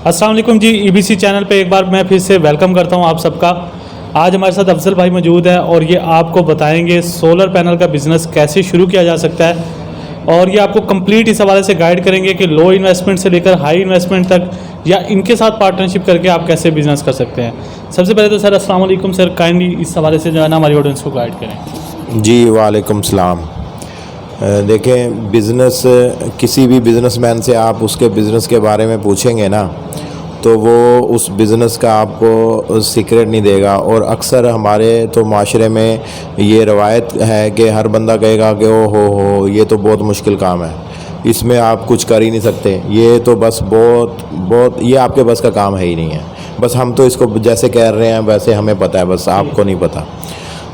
अस्सलाम वालेकुम जी, EBC channel पे एक बार मैं फिर से वेलकम करता हूँ आप सबका। आज हमारे साथ अफजल भाई मौजूद हैं और ये आपको बताएंगे सोलर पैनल का बिज़नेस कैसे शुरू किया जा सकता है और ये आपको कंप्लीट इस हवाले से गाइड करेंगे कि लो इन्वेस्टमेंट से लेकर हाई इन्वेस्टमेंट तक या इनके साथ पार्टनरशिप करके आप कैसे बिज़नेस कर सकते हैं। सबसे पहले तो सर अस्सलाम वालेकुम सर, काइंडली इस हवाले से जो है ना हमारी ऑडियंस को गाइड करें। जी वालेकुम सलाम। देखें, बिज़नेस किसी भी बिज़नेसमैन से आप उसके बिज़नेस के बारे में पूछेंगे ना तो वो उस बिज़नेस का आपको सीक्रेट नहीं देगा। और अक्सर हमारे तो माशरे में ये रवायत है कि हर बंदा कहेगा कि ओ हो ये तो बहुत मुश्किल काम है, इसमें आप कुछ कर ही नहीं सकते, ये तो बस बहुत ये आपके बस का काम है ही नहीं है, बस हम तो इसको जैसे कह रहे हैं वैसे हमें पता है, बस आपको नहीं पता।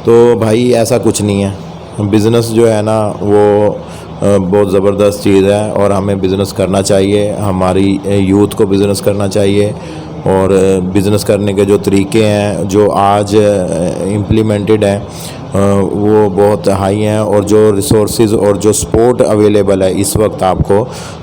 तो भाई ऐसा कुछ नहीं है। बिज़नेस जो है ना वो बहुत ज़बरदस्त चीज़ है और हमें बिज़नेस करना चाहिए, हमारी यूथ को बिज़नेस करना चाहिए। और बिज़नेस करने के जो तरीके हैं जो आज इम्प्लीमेंटेड हैं वो बहुत हाई हैं, और जो रिसोर्सेज और जो सपोर्ट अवेलेबल है इस वक्त आपको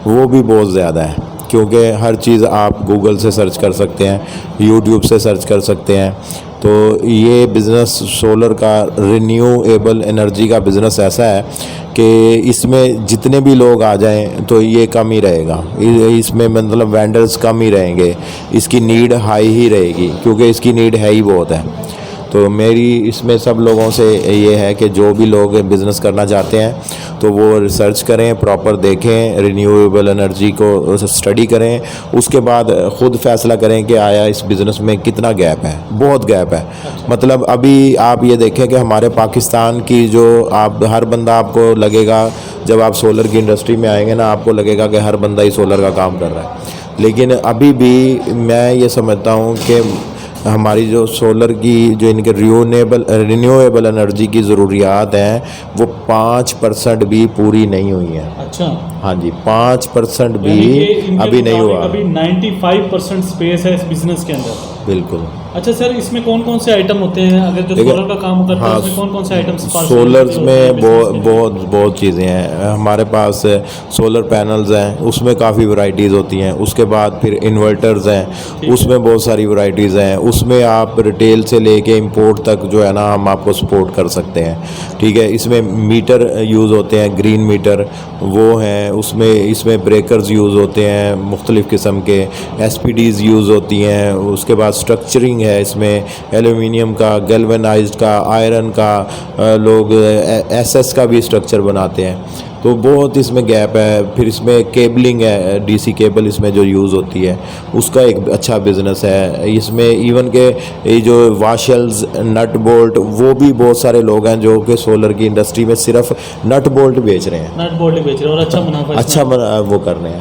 वो भी बहुत ज़्यादा है, क्योंकि हर चीज़ आप गूगल से सर्च कर सकते हैं, यूट्यूब से सर्च कर सकते हैं। तो ये बिज़नेस सोलर का रिन्यूएबल एनर्जी का बिज़नेस ऐसा है कि इसमें जितने भी लोग आ जाएं तो ये कम ही रहेगा, इसमें मतलब वेंडर्स कम ही रहेंगे, इसकी नीड हाई ही रहेगी क्योंकि इसकी नीड है ही बहुत है। तो मेरी इसमें सब लोगों से ये है कि जो भी लोग बिज़नेस करना चाहते हैं तो वो रिसर्च करें, प्रॉपर देखें, रिन्यूएबल एनर्जी को स्टडी करें, उसके बाद ख़ुद फैसला करें कि आया इस बिज़नेस में कितना गैप है। बहुत गैप है। मतलब अभी आप ये देखें कि हमारे पाकिस्तान की जो आप हर बंदा आपको लगेगा, जब आप सोलर की इंडस्ट्री में आएंगे ना आपको लगेगा कि हर बंदा ही सोलर का काम कर रहा है, लेकिन अभी भी मैं ये समझता हूँ कि हमारी जो सोलर की जो इनके रिन्यूएबल एनर्जी की ज़रूरियात हैं वो 5% भी पूरी नहीं हुई हैं। अच्छा, हाँ जी, 5% भी अभी नहीं हुआ। अभी 95% स्पेस है इस बिज़नेस के अंदर। बिल्कुल। अच्छा सर, इसमें कौन कौन से आइटम होते हैं? अगर जो सोलर का काम करता है उसमें कौन कौन से आइटम्स? सोलर्स में बहुत चीज़ें हैं हमारे पास। सोलर पैनल्स हैं, उसमें काफ़ी वैरायटीज़ होती हैं। उसके बाद फिर इन्वर्टर्स हैं, उसमें बहुत सारी वैरायटीज़ हैं। उसमें आप रिटेल से लेके इंपोर्ट तक जो है ना हम आपको सपोर्ट कर सकते हैं, ठीक है। इसमें मीटर यूज़ होते हैं, ग्रीन मीटर वो हैं। इसमें ब्रेकर्स यूज़ होते हैं मुख्तलिफ़ किस्म के, SPDs यूज़ होती हैं। उसके बाद स्ट्रक्चरिंग है, इसमें एल्यूमिनियम का, गैल्वेनाइज्ड का, आयरन का, लोग SS का भी स्ट्रक्चर बनाते हैं। तो बहुत इसमें गैप है। फिर इसमें केबलिंग है, DC केबल इसमें जो यूज़ होती है उसका एक अच्छा बिज़नेस है। इसमें इवन के ये जो वाशल्स, नट बोल्ट, वो भी बहुत सारे लोग हैं जो कि सोलर की इंडस्ट्री में सिर्फ नट बोल्ट बेच रहे हैं। नट बोल्ट बेच रहे हैं और अच्छा मुनाफा वो कर रहे हैं,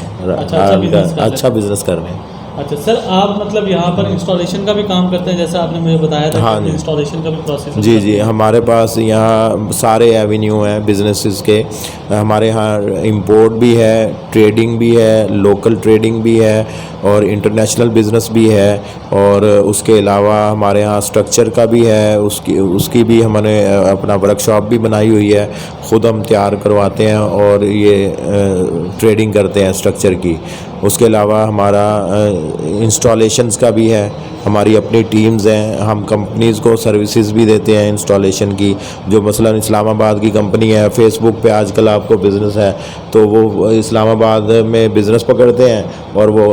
अच्छा बिज़नेस कर रहे हैं। अच्छा सर, आप मतलब यहाँ पर इंस्टॉलेशन का भी काम करते हैं, जैसा आपने मुझे बताया था। हाँ, इंस्टॉलेशन का भी प्रोसेस? जी, हमारे पास यहाँ सारे एवेन्यू हैं बिज़नेसेस के। हमारे यहाँ इंपोर्ट भी है, ट्रेडिंग भी है, लोकल ट्रेडिंग भी है और इंटरनेशनल बिज़नेस भी है। और उसके अलावा हमारे यहाँ स्ट्रक्चर का भी है, उसकी भी हमने अपना वर्कशॉप भी बनाई हुई है, ख़ुद हम तैयार करवाते हैं और ये ट्रेडिंग करते हैं स्ट्रक्चर की। उसके अलावा हमारा इंस्टॉलेशंस का भी है, हमारी अपनी टीम्स हैं। हम कंपनीज़ को सर्विसेज भी देते हैं इंस्टॉलेशन की। जो मसलन इस्लामाबाद की कंपनी है, फेसबुक पे आजकल आपको बिज़नेस है तो वो इस्लामाबाद में बिज़नेस पकड़ते हैं और वो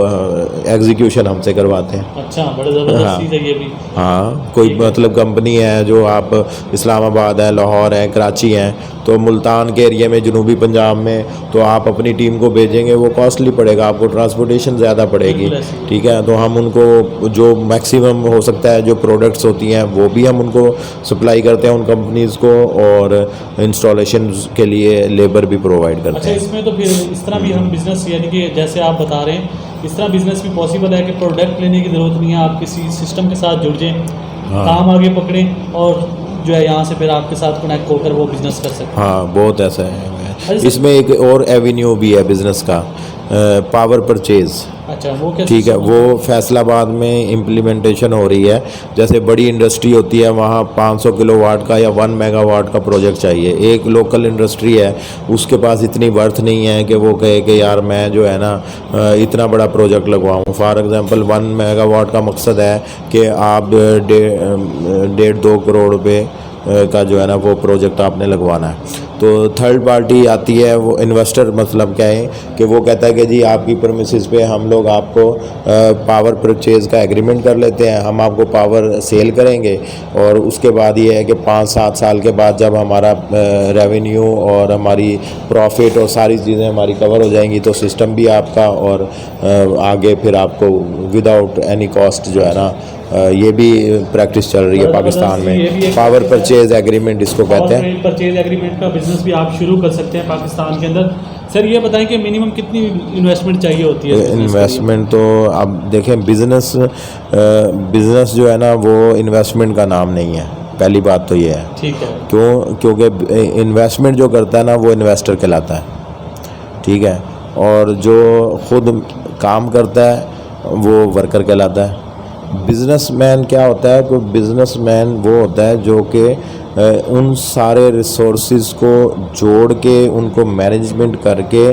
एग्जीक्यूशन हमसे करवाते हैं। अच्छा, बड़ा ज़बरदस्त चीज़ है ये भी। हाँ, कोई मतलब कंपनी है जो आप इस्लामाबाद है, लाहौर है, कराची हैं, तो मुल्तान के एरिया में, जनूबी पंजाब में, तो आप अपनी टीम को भेजेंगे, वो कॉस्टली पड़ेगा, आपको ट्रांसपोर्टेशन ज़्यादा पड़ेगी, ठीक है। तो हम उनको जो मैक्सिमम हो सकता है जो प्रोडक्ट्स होती हैं वो भी हम उनको सप्लाई करते हैं उन कंपनीज़ को, और इंस्टॉलेशन के लिए लेबर भी प्रोवाइड करते हैं। अच्छा, इसमें तो फिर इस तरह भी हम बिज़नेस, यानी कि जैसे आप बता रहे हैं इस तरह बिज़नेस भी पॉसिबल है कि प्रोडक्ट लेने की ज़रूरत नहीं है, आप किसी सिस्टम के साथ जुड़ जाएँ, काम आगे पकड़ें और जो है यहाँ से फिर आपके साथ कनेक्ट होकर वो बिज़नेस कर सकते हैं। हाँ, बहुत ऐसा है। इसमें एक और एवेन्यू भी है बिज़नेस का। Power purchase. अच्छा, वो क्या ठीक है, system वो फैसलाबाद में इम्प्लीमेंटेशन हो रही है। जैसे बड़ी इंडस्ट्री होती है वहाँ 500 किलोवाट का या 1 मेगावाट का प्रोजेक्ट चाहिए। एक लोकल इंडस्ट्री है, उसके पास इतनी वर्थ नहीं है कि वो कहे कि यार मैं जो है ना इतना बड़ा प्रोजेक्ट लगवाऊँ। फॉर एग्जांपल 1 मेगावाट का मकसद है कि आप 1.5-2 करोड़ रुपए का जो है ना वो प्रोजेक्ट आपने लगवाना है। तो थर्ड पार्टी आती है, वो इन्वेस्टर मतलब क्या है कि वो कहता है कि जी आपकी प्रेमिसेस पे हम लोग आपको पावर परचेज़ का एग्रीमेंट कर लेते हैं, हम आपको पावर सेल करेंगे और उसके बाद ये है कि 5-7 साल के बाद जब हमारा रेवेन्यू और हमारी प्रॉफिट और सारी चीज़ें हमारी कवर हो जाएंगी तो सिस्टम भी आपका और आगे फिर आपको विदाउट एनी कॉस्ट जो है ना ये भी प्रैक्टिस चल रही है पाकिस्तान में। पावर परचेज एग्रीमेंट इसको कहते हैं। परचेज एग्रीमेंट का बिजनेस भी आप शुरू कर सकते हैं पाकिस्तान के अंदर। सर ये बताएं कि मिनिमम कितनी इन्वेस्टमेंट चाहिए होती है? इन्वेस्टमेंट तो अब देखें, बिजनेस जो है ना वो इन्वेस्टमेंट का नाम नहीं है, पहली बात तो ये है। ठीक है। क्योंकि इन्वेस्टमेंट जो करता है ना वो इन्वेस्टर कहलाता है, ठीक है, और जो खुद काम करता है वो वर्कर कहलाता है। बिजनेसमैन क्या होता है? तो बिजनेसमैन वो होता है जो कि उन सारे रिसोर्सेज को जोड़ के उनको मैनेजमेंट करके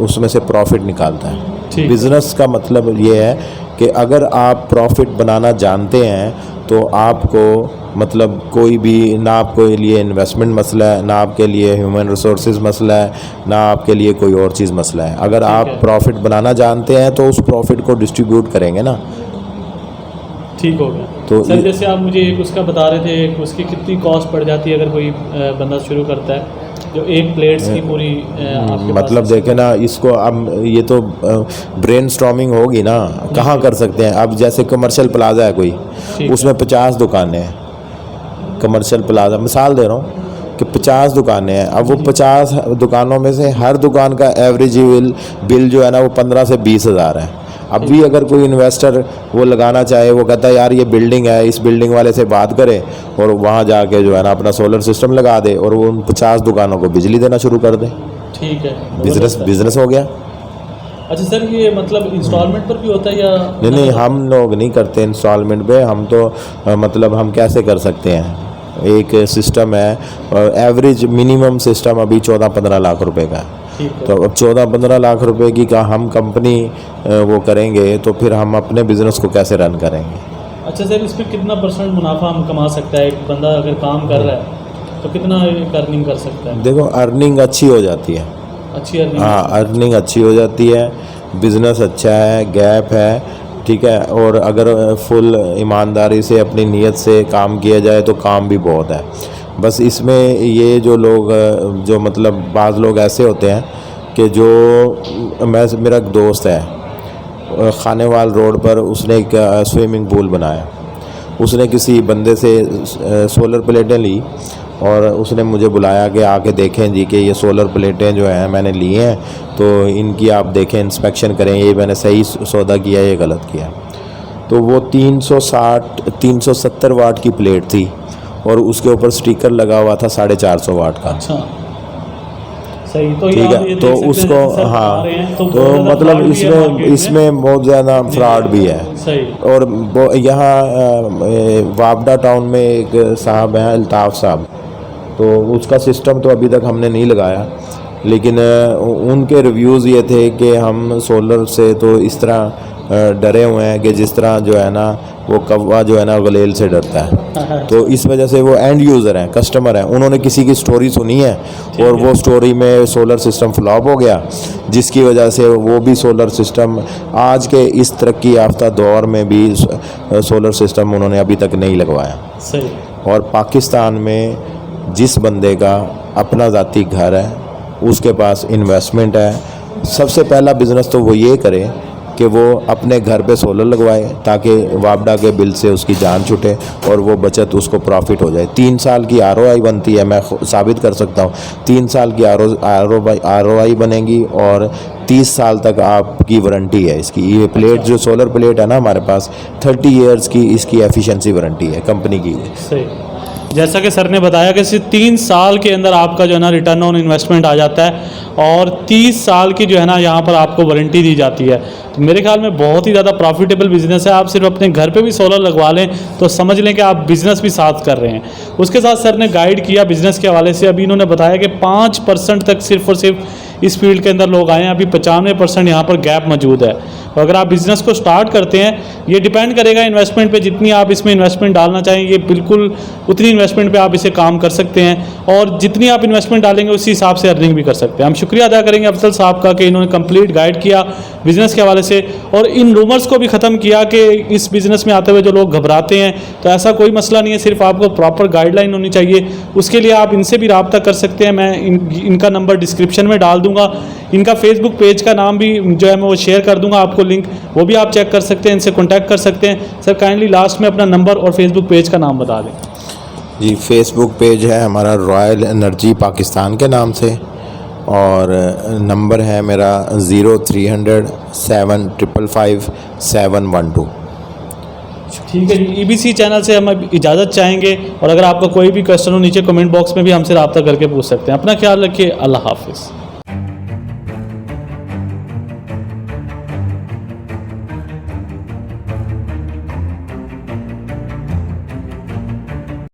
उसमें से प्रॉफिट निकालता है। बिजनेस का मतलब ये है कि अगर आप प्रॉफिट बनाना जानते हैं तो आपको मतलब कोई भी ना आपको लिए इन्वेस्टमेंट मसला है, ना आपके लिए ह्यूमन रिसोर्सेज मसला है, ना आपके लिए कोई और चीज़ मसला है। अगर आप प्रॉफिट बनाना जानते हैं तो उस प्रॉफिट को डिस्ट्रीब्यूट करेंगे ना। ठीक हो गया। तो सर जैसे आप मुझे एक उसका बता रहे थे, एक उसकी कितनी कॉस्ट पड़ जाती है अगर कोई बंदा शुरू करता है, जो एक प्लेट्स की पूरी मतलब देखें ना इसको, अब ये तो ब्रेन स्टॉर्मिंग होगी ना, कहाँ कर सकते हैं। अब जैसे कमर्शियल प्लाजा है कोई, उसमें 50 दुकानें हैं। कमर्शियल प्लाजा मिसाल दे रहा हूँ कि 50 दुकानें हैं। अब वो 50 दुकानों में से हर दुकान का एवरेज बिल जो है ना वो 15 से 20 हज़ार है। अब भी अगर कोई इन्वेस्टर वो लगाना चाहे, वो कहता है यार ये बिल्डिंग है, इस बिल्डिंग वाले से बात करे और वहाँ जाके जो है ना अपना सोलर सिस्टम लगा दे और वो उन 50 दुकानों को बिजली देना शुरू कर दे। ठीक है, बिजनेस हो गया। अच्छा सर, ये मतलब इंस्टॉलमेंट पर भी होता है या नहीं, हम लोग नहीं करते इंस्टॉलमेंट पे। हम तो मतलब हम कैसे कर सकते हैं, एक सिस्टम है, एवरेज मिनिमम सिस्टम अभी 14-15 लाख रुपए का है। तो अब 14-15 लाख रुपए की का हम कंपनी वो करेंगे तो फिर हम अपने बिजनेस को कैसे रन करेंगे? अच्छा सर, इसमें कितना % मुनाफा हम कमा सकता है एक बंदा अगर काम कर रहा है तो कितना अर्निंग कर सकता है? देखो, अर्निंग अच्छी हो जाती है, अच्छी अर्निंग, हाँ अर्निंग अच्छी हो जाती है, बिजनेस अच्छा है, गैप है, ठीक है, और अगर फुल ईमानदारी से अपनी नीयत से काम किया जाए तो काम भी बहुत है। बस इसमें ये जो लोग जो मतलब बाज़ लोग ऐसे होते हैं कि जो मेरा एक दोस्त है खानेवाल रोड पर, उसने एक स्विमिंग पूल बनाया। उसने किसी बंदे से सोलर प्लेटें ली और उसने मुझे बुलाया कि आके देखें जी कि ये सोलर प्लेटें जो हैं मैंने ली हैं तो इनकी आप देखें, इंस्पेक्शन करें, ये मैंने सही सौदा किया ये गलत किया। तो वो 370 वाट की प्लेट थी और उसके ऊपर स्टिकर लगा हुआ था 450 वाट का। अच्छा, सही। तो ठीक है, तो उसको हाँ, तो मतलब इसमें बहुत ज़्यादा फ्रॉड भी है। सही। और यहाँ वापडा टाउन में एक साहब हैं अल्ताफ़ साहब, तो उसका सिस्टम तो अभी तक हमने नहीं लगाया, लेकिन उनके रिव्यूज़ ये थे कि हम सोलर से तो इस तरह डरे हुए हैं कि जिस तरह जो है ना वो कौवा जो है ना गलेल से डरता है। तो इस वजह से वो एंड यूज़र हैं, कस्टमर हैं, उन्होंने किसी की स्टोरी सुनी है और वो स्टोरी में सोलर सिस्टम फ्लॉप हो गया, जिसकी वजह से वो भी सोलर सिस्टम आज के इस तरक्की याफ्ता दौर में भी सोलर सिस्टम उन्होंने अभी तक नहीं लगवाया। सही। और पाकिस्तान में जिस बंदे का अपना ज़ाती घर है, उसके पास इन्वेस्टमेंट है, सबसे पहला बिज़नेस तो वो ये करे कि वो अपने घर पे सोलर लगवाए ताकि वापडा के बिल से उसकी जान छूटे और वो बचत उसको प्रॉफिट हो जाए। 3 साल की ROI बनती है, मैं साबित कर सकता हूँ। 3 साल की ROI बनेगी और 30 साल तक आपकी वारंटी है इसकी। ये प्लेट जो सोलर प्लेट है ना हमारे पास, 30 ईयर्स की इसकी एफिशिएंसी वारंटी है कंपनी की। सही। जैसा कि सर ने बताया कि सिर्फ 3 साल के अंदर आपका जो है ना रिटर्न ऑन इन्वेस्टमेंट आ जाता है और 30 साल की जो है ना यहाँ पर आपको वारंटी दी जाती है। तो मेरे ख्याल में बहुत ही ज़्यादा प्रॉफिटेबल बिजनेस है। आप सिर्फ अपने घर पे भी सोलर लगवा लें तो समझ लें कि आप बिज़नेस भी साथ कर रहे हैं। उसके साथ सर ने गाइड किया बिज़नेस के हवाले से। अभी इन्होंने बताया कि 5% तक सिर्फ और सिर्फ इस फील्ड के अंदर लोग आए हैं। अभी 95% यहाँ पर गैप मौजूद है। तो अगर आप बिज़नेस को स्टार्ट करते हैं, ये डिपेंड करेगा इन्वेस्टमेंट पे, जितनी आप इसमें इन्वेस्टमेंट डालना चाहें ये बिल्कुल उतनी इन्वेस्टमेंट पे आप इसे काम कर सकते हैं और जितनी आप इन्वेस्टमेंट डालेंगे उसी हिसाब से अर्निंग भी कर सकते हैं। हम शुक्रिया अदा करेंगे अफजल साहब का कि इन्होंने कंप्लीट गाइड किया बिज़नेस के हवाले से और इन रूमर्स को भी ख़त्म किया कि इस बिज़नेस में आते हुए जो लोग घबराते हैं, तो ऐसा कोई मसला नहीं है। सिर्फ आपको प्रॉपर गाइडलाइन होनी चाहिए। उसके लिए आप इनसे भी रब्ता कर सकते हैं। मैं इनका नंबर डिस्क्रिप्शन में डाल दूँगा। इनका फेसबुक पेज का नाम भी जो है मैं वो शेयर कर दूंगा आपको लिंक, वो भी आप चेक कर सकते हैं, इनसे कांटेक्ट कर सकते हैं। सर काइंडली लास्ट में अपना नंबर और फेसबुक पेज का नाम बता दें। जी, फेसबुक पेज है हमारा रॉयल एनर्जी पाकिस्तान के नाम से और नंबर है मेरा 0300 755 712। ठीक है जी, EBC चैनल से हम इजाज़त चाहेंगे और अगर आपका कोई भी क्वेश्चन हो नीचे कमेंट बॉक्स में भी हमसे रब्ता करके पूछ सकते हैं। अपना ख्याल रखिए। अल्लाह हाफिज़।